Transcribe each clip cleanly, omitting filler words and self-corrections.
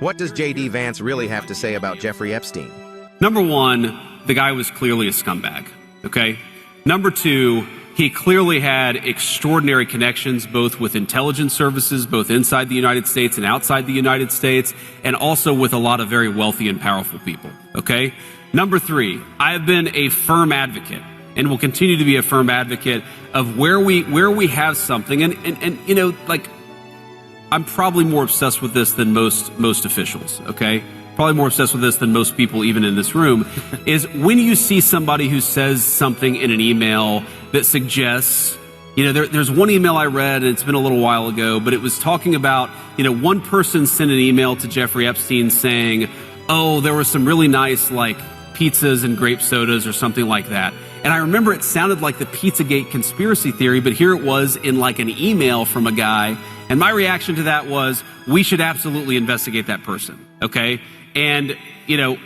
What does J.D. Vance really have to say about Jeffrey Epstein? Number one, the guy was clearly a scumbag, okay? Number two, he clearly had extraordinary connections, both with intelligence services, both inside the United States and outside the United States, and also with a lot of very wealthy and powerful people, okay? Number three, I have been a firm advocate and will continue to be a firm advocate of where we have something, and you know, like, I'm probably more obsessed with this than most officials, okay? Probably more obsessed with this than most people even in this room, is when you see somebody who says something in an email that suggests, you know, there's one email I read, and it's been a little while ago, but it was talking about, you know, one person sent an email to Jeffrey Epstein saying, oh, there were some really nice, like, pizzas and grape sodas or something like that. And I remember it sounded like the Pizzagate conspiracy theory, but here it was in like an email from a guy. And my reaction to that was, we should absolutely investigate that person, okay? And, you know,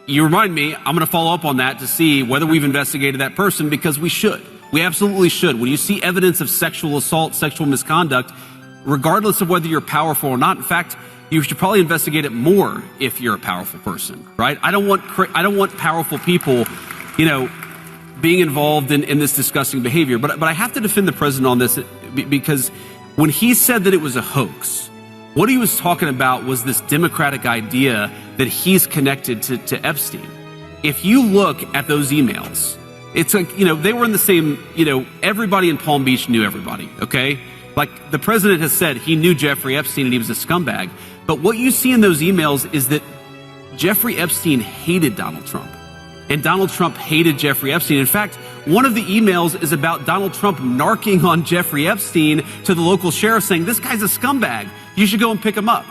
you remind me, I'm going to follow up on that to see whether we've investigated that person, because we should. We absolutely should. When you see evidence of sexual assault, sexual misconduct, regardless of whether you're powerful or not, in fact, you should probably investigate it more if you're a powerful person, right? I don't want powerful people, you know, being involved in this disgusting behavior. But I have to defend the president on this, because when he said that it was a hoax, what he was talking about was this democratic idea that he's connected to Epstein. If you look at those emails, it's like, you know, they were in the same, you know, everybody in Palm Beach knew everybody, okay? Like, the president has said he knew Jeffrey Epstein and he was a scumbag. But what you see in those emails is that Jeffrey Epstein hated Donald Trump. And Donald Trump hated Jeffrey Epstein. In fact, one of the emails is about Donald Trump narking on Jeffrey Epstein to the local sheriff, saying, this guy's a scumbag. You should go and pick him up.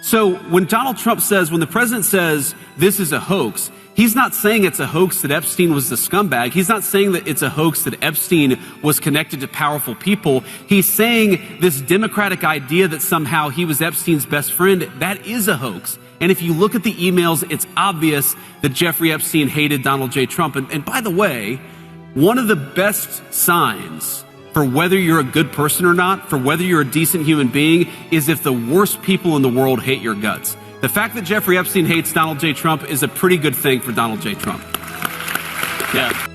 So when Donald Trump says, when the president says this is a hoax, he's not saying it's a hoax that Epstein was the scumbag. He's not saying that it's a hoax that Epstein was connected to powerful people. He's saying this democratic idea that somehow he was Epstein's best friend, that is a hoax. And if you look at the emails, it's obvious that Jeffrey Epstein hated Donald J. Trump. And by the way, one of the best signs for whether you're a good person or not, for whether you're a decent human being, is if the worst people in the world hate your guts. The fact that Jeffrey Epstein hates Donald J. Trump is a pretty good thing for Donald J. Trump. Yeah.